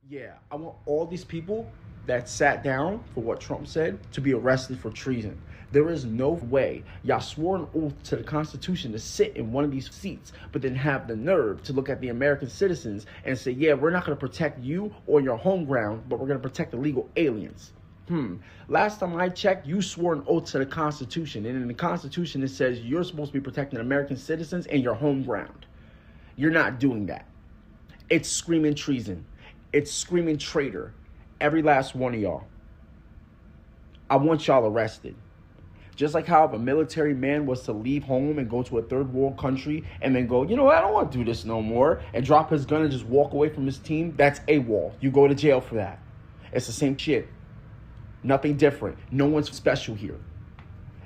Yeah, I want all these people that sat down for what Trump said to be arrested for treason. There is no way y'all swore an oath to the Constitution to sit in one of these seats, but then have the nerve to look at the American citizens and say, yeah, we're not going to protect you or your home ground, but we're going to protect illegal aliens. Last time I checked, you swore an oath to the Constitution, and in the Constitution it says you're supposed to be protecting American citizens and your home ground. You're not doing that. It's screaming treason. It's screaming traitor. Every last one of y'all. I want y'all arrested. Just like how if a military man was to leave home and go to a third world country and then go, you know what, I don't want to do this no more, and drop his gun and just walk away from his team, that's AWOL. You go to jail for that. It's the same shit. Nothing different. No one's special here.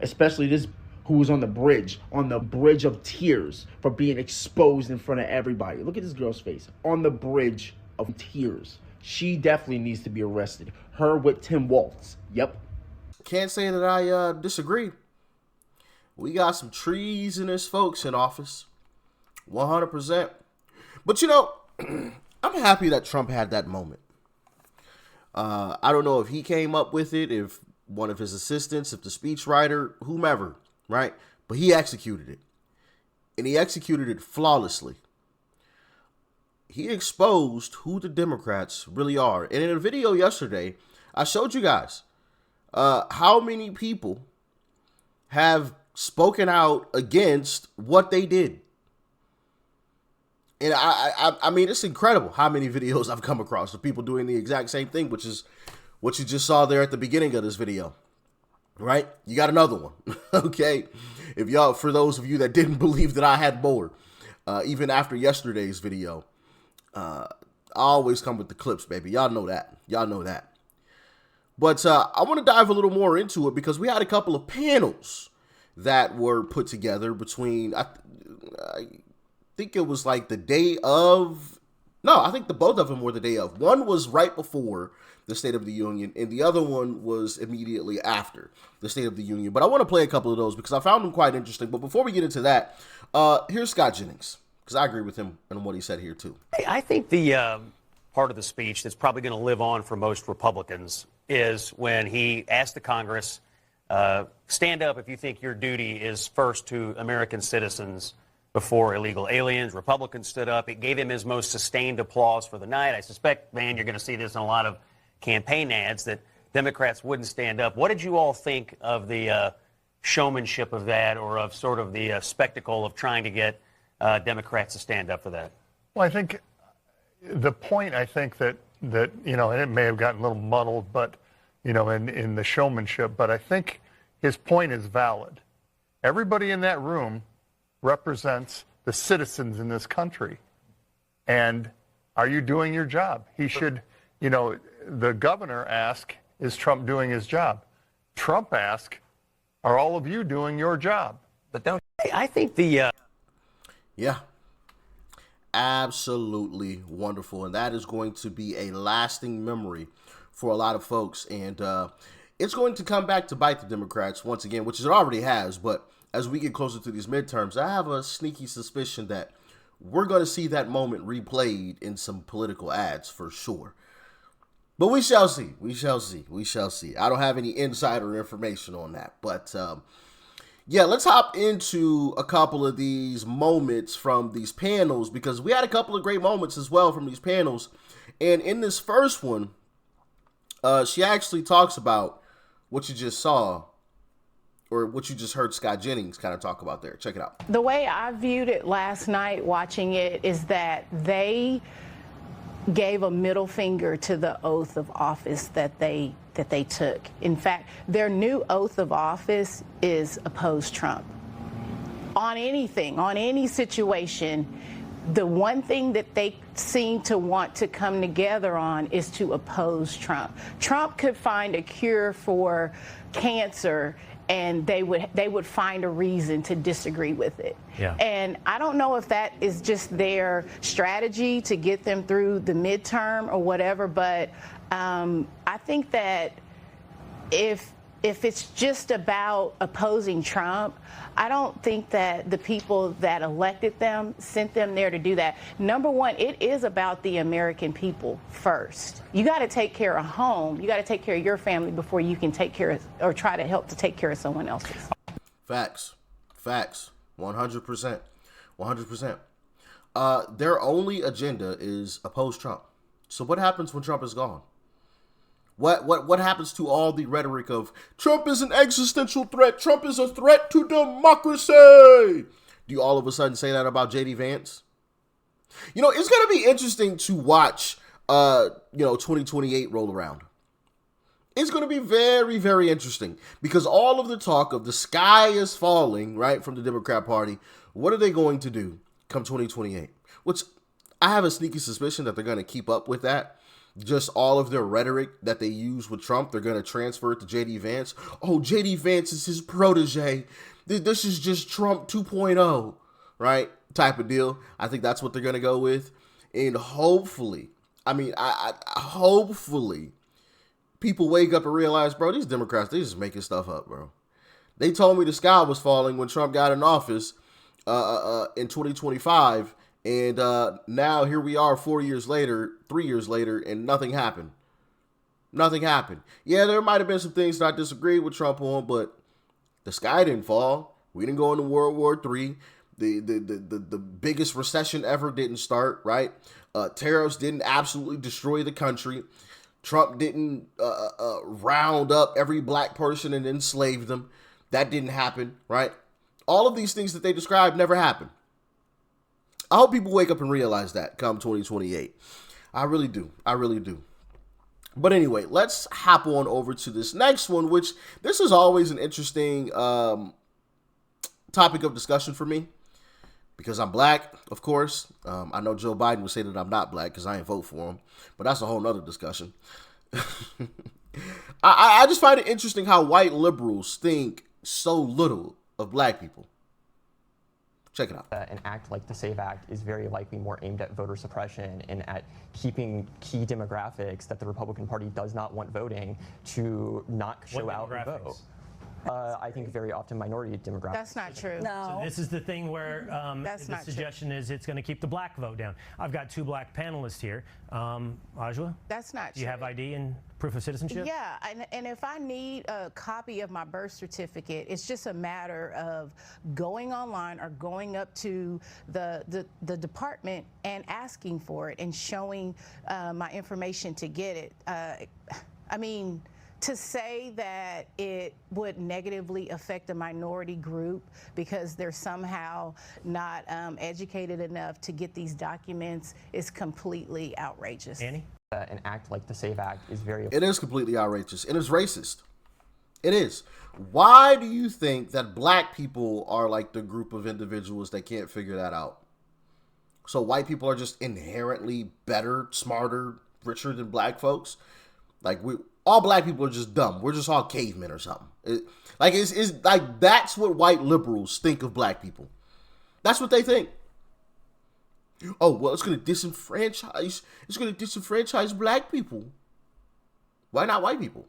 Especially this who was on the bridge of tears for being exposed in front of everybody. Look at this girl's face. On the bridge of tears. She definitely needs to be arrested. Her with Tim Walz. Yep. Can't say that I disagree. We got some treasonous folks in office. 100%. But you know, I'm happy that Trump had that moment. I don't know if he came up with it, if one of his assistants, if the speechwriter, whomever, right? But he executed it. And he executed it flawlessly. He exposed who the Democrats really are. And in a video yesterday, I showed you guys how many people have spoken out against what they did. And I mean, it's incredible how many videos I've come across of people doing the exact same thing, which is what you just saw there at the beginning of this video, right? You got another one, okay? If y'all, for those of you that didn't believe that I had more, even after yesterday's video, I always come with the clips, baby. Y'all know that. Y'all know that. But I want to dive a little more into it because we had a couple of panels that were put together between, I think it was like the day of, no, I think both of them were the day of. One was right before the State of the Union, and the other one was immediately after the State of the Union. But I want to play a couple of those because I found them quite interesting. But before we get into that, here's Scott Jennings, because I agree with him and what he said here too. I think the part of the speech that's probably going to live on for most Republicans is when he asked the Congress, stand up if you think your duty is first to American citizens before illegal aliens. Republicans stood up. It gave him his most sustained applause for the night. I suspect, man, you're going to see this in a lot of campaign ads, that Democrats wouldn't stand up. What did you all think of the showmanship of that, or of sort of the spectacle of trying to get Democrats to stand up for that? Well, I think the point, I think that you know, and it may have gotten a little muddled, but, you know, in the showmanship, but I think his point is valid. Everybody in that room represents the citizens in this country. And are you doing your job? He should, you know, the governor asked, is Trump doing his job? Trump asked, are all of you doing your job? But don't I think the yeah, absolutely wonderful, and that is going to be a lasting memory for a lot of folks, and it's going to come back to bite the Democrats once again, which it already has. But as we get closer to these midterms, I have a sneaky suspicion that we're going to see that moment replayed in some political ads for sure. But we shall see. We shall see. We shall see. I don't have any insider information on that. But yeah, let's hop into a couple of these moments from these panels, because we had a couple of great moments as well from these panels. And in this first one, she actually talks about what you just saw, or what you just heard Scott Jennings kind of talk about there. Check it out. The way I viewed it last night watching it is that they gave a middle finger to the oath of office that they took. In fact, their new oath of office is oppose Trump. On anything, on any situation, the one thing that they seem to want to come together on is to oppose Trump. Trump could find a cure for cancer, and they would find a reason to disagree with it. Yeah. And I don't know if that is just their strategy to get them through the midterm or whatever, but I think that if if it's just about opposing Trump, I don't think that the people that elected them sent them there to do that. Number one, it is about the American people first. You got to take care of home. You got to take care of your family before you can take care of or try to help to take care of someone else's. Facts. 100%. 100%. Their only agenda is oppose Trump. So what happens when Trump is gone? What happens to all the rhetoric of Trump is an existential threat? Trump is a threat to democracy. Do you all of a sudden say that about J.D. Vance? You know, it's going to be interesting to watch, 2028 roll around. It's going to be very, very interesting because all of the talk of the sky is falling, right, from the Democrat Party, what are they going to do come 2028? Which I have a sneaky suspicion that they're going to keep up with that. Just all of their rhetoric that they use with Trump, they're going to transfer it to J.D. Vance. Oh, J.D. Vance is his protege. This is just Trump 2.0, right? Type of deal. I think that's what they're going to go with. And hopefully, hopefully, people wake up and realize, bro, these Democrats, they just making stuff up, bro. They told me the sky was falling when Trump got in office in 2025. And now here we are 3 years later, and nothing happened. Nothing happened. Yeah, there might have been some things that I disagreed with Trump on, but the sky didn't fall. We didn't go into World War III. The biggest recession ever didn't start, right? Tariffs didn't absolutely destroy the country. Trump didn't round up every black person and enslave them. That didn't happen, right? All of these things that they described never happened. I hope people wake up and realize that come 2028. I really do. But anyway, let's hop on over to this next one, which this is always an interesting topic of discussion for me because I'm black, of course. I know Joe Biden would say that I'm not black because I ain't vote for him, but that's a whole nother discussion. I just find it interesting how white liberals think so little of black people. Check it out. An act like the SAVE Act is very likely more aimed at voter suppression and at keeping key demographics that the Republican Party does not want voting to not show out and vote. I think very often minority demographics. That's not true. No. So this is the thing where the suggestion is it's going to keep the black vote down. I've got two black panelists here. Ajwa? That's not true. Do you have ID and proof of citizenship? Yeah, and if I need a copy of my birth certificate, it's just a matter of going online or going up to the department and asking for it and showing my information to get it. I mean, to say that it would negatively affect a minority group because they're somehow not educated enough to get these documents is completely outrageous. Annie? An act like the SAVE Act is very... It is completely outrageous, and it's racist. It is. Why do you think that black people are like the group of individuals that can't figure that out? So white people are just inherently better, smarter, richer than black folks? Like, all black people are just dumb. We're just all cavemen or something. It's like that's what white liberals think of black people. That's what they think. Oh, well, it's going to disenfranchise black people. Why not white people?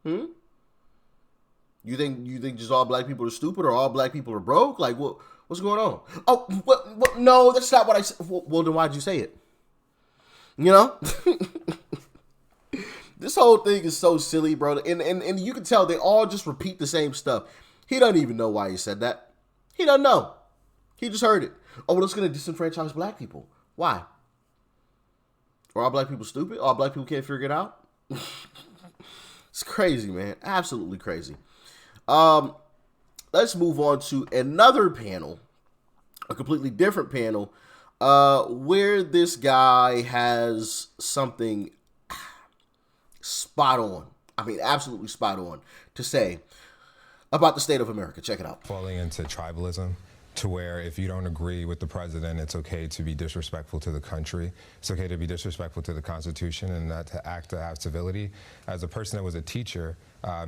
You think just all black people are stupid or all black people are broke? Like, what's going on? Oh, what, no, that's not what I said. Well, then why'd you say it? You know? This whole thing is so silly, bro. And you can tell they all just repeat the same stuff. He doesn't even know why he said that. He doesn't know. He just heard it. Oh, well, it's going to disenfranchise black people. Why? Are all black people stupid? All black people can't figure it out? It's crazy, man. Absolutely crazy. Let's move on to another panel, a completely different panel, where this guy has something spot on. I mean, absolutely spot on to say about the state of America. Check it out. Falling into tribalism, to where if you don't agree with the president, it's okay to be disrespectful to the country. It's okay to be disrespectful to the Constitution and not to act to have civility. As a person that was a teacher,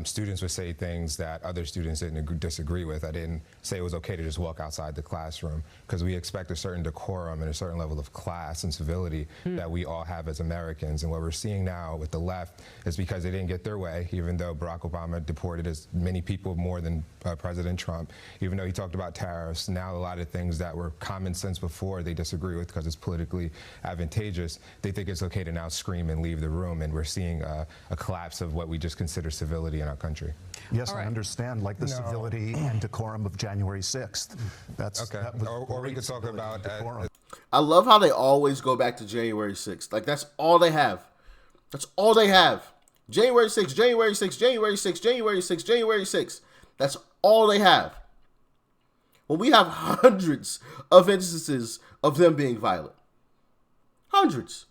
students would say things that other students didn't disagree with. I didn't say it was okay to just walk outside the classroom, because we expect a certain decorum and a certain level of class and civility that we all have as Americans. And what we're seeing now with the left is because they didn't get their way, even though Barack Obama deported as many people more than President Trump, even though he talked about tariffs. Now a lot of things that were common sense before they disagree with because it's politically advantageous, they think it's okay to now scream and leave the room. And we're seeing a collapse of what we just consider civility in our country. Yes, I understand, like the civility and decorum of January 6th. That's okay. That was or we could talk about I love how they always go back to January 6th. Like, that's all they have. That's all they have. January 6th, January 6th, January 6th, January 6th, January 6th. That's all they have. Well, we have hundreds of instances of them being violent. Hundreds.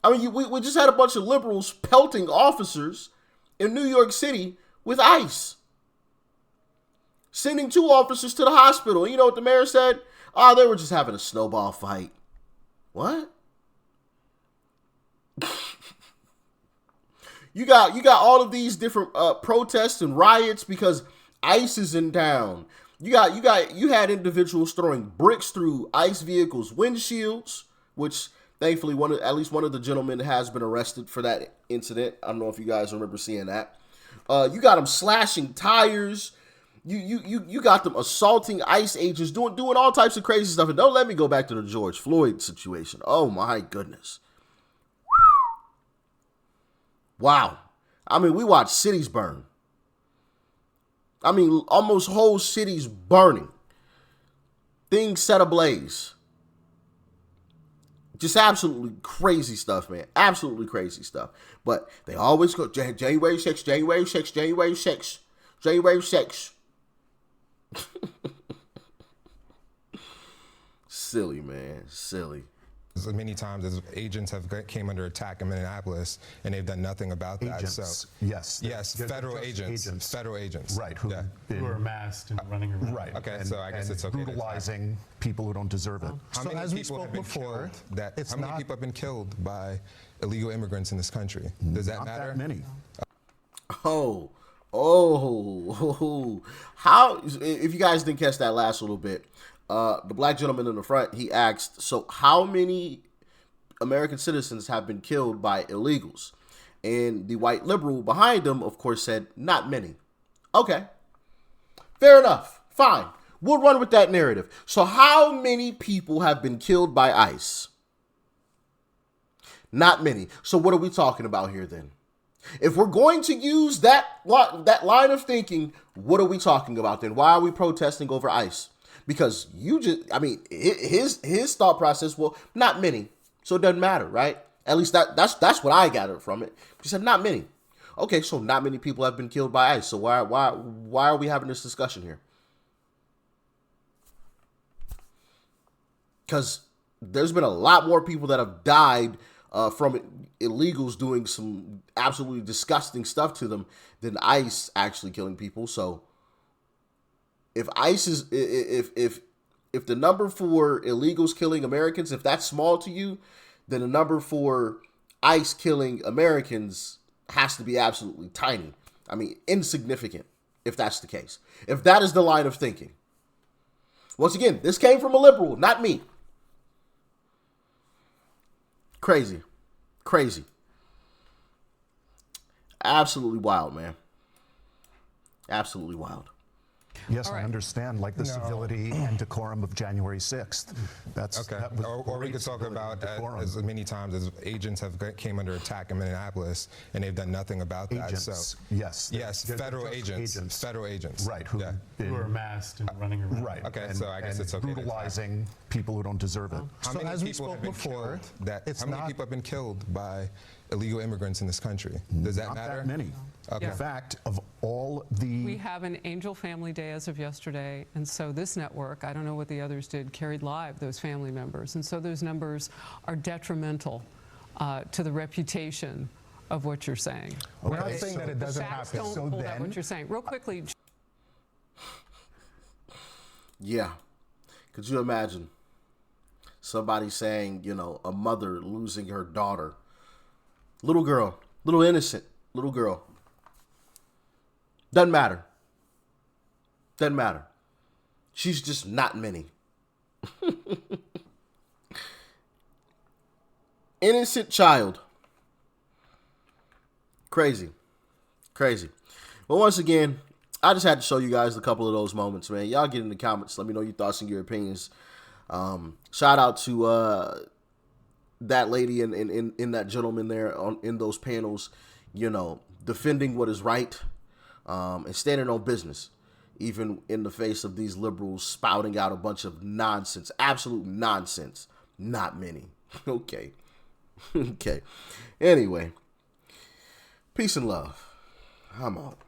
I mean, we just had a bunch of liberals pelting officers in New York City with ice. Sending 2 officers to the hospital. You know what the mayor said? Oh, they were just having a snowball fight. What? You got all of these different protests and riots because ICE is in town. You had individuals throwing bricks through ICE vehicles' windshields, which thankfully at least one of the gentlemen has been arrested for that incident. I don't know if you guys remember seeing that. You got them slashing tires. You got them assaulting ICE agents, doing all types of crazy stuff. And don't let me go back to the George Floyd situation. Oh my goodness. Wow. I mean, we watched cities burn. I mean, almost whole cities burning. Things set ablaze. Just absolutely crazy stuff, man. Absolutely crazy stuff. But they always go, January 6th, January 6th, January 6th, January 6th. Silly, man. Silly. As many times as agents have came under attack in Minneapolis, and they've done nothing about that. Agents, so yes, federal agents, federal agents, right? Who are masked and running around, right? Okay, so I guess it's okay. Brutalizing people who don't deserve it. How many people have been killed? How many people have been killed by illegal immigrants in this country? Does that matter? Not that many. How? If you guys didn't catch that last little bit. The black gentleman in the front, he asked, so how many American citizens have been killed by illegals? And the white liberal behind him, of course, said, not many. Okay. Fair enough. Fine. We'll run with that narrative. So how many people have been killed by ICE? Not many. So what are we talking about here then? If we're going to use that line of thinking, what are we talking about then? Why are we protesting over ICE? Because his thought process, well, not many, so it doesn't matter, right? At least that's what I gathered from it. He said not many. Okay, so not many people have been killed by ICE. So why are we having this discussion here? Because there's been a lot more people that have died from illegals doing some absolutely disgusting stuff to them than ICE actually killing people. So if ICE is, if the number for illegals killing Americans, if that's small to you, then the number for ICE killing Americans has to be absolutely tiny. I mean, insignificant, if that's the case. If that is the line of thinking. Once again, this came from a liberal, not me. Crazy. Crazy. Absolutely wild, man. Absolutely wild. Yes, I understand, like the civility and decorum of January 6th. That's okay. Or we could talk about as many times as agents have came under attack in Minneapolis, and they've done nothing about that. Agents, so yes, federal agents, federal agents, right? Who are masked and running around, right? Okay, so I guess it's okay. Brutalizing people who don't deserve it. How many people have been killed? How many people have been killed by illegal immigrants in this country? Does that matter? Not that many. Okay. In fact, of all the... We have an Angel Family Day as of yesterday, and so this network, I don't know what the others did, carried live those family members. And so those numbers are detrimental to the reputation of what you're saying. Okay. We're not saying that it doesn't happen. Don't so pull then, out what you're saying. Real quickly. Yeah. Could you imagine somebody saying, a mother losing her daughter? Little girl, little innocent little girl. Doesn't matter. Doesn't matter. She's just not many. Innocent child. Crazy. Crazy. Well, once again, I just had to show you guys a couple of those moments, man. Y'all get in the comments. Let me know your thoughts and your opinions. Shout out to that lady and that gentleman there in those panels, you know, defending what is right and standing on business, even in the face of these liberals spouting out a bunch of nonsense, absolute nonsense. Not many. Okay. Okay. Anyway, peace and love. I'm out.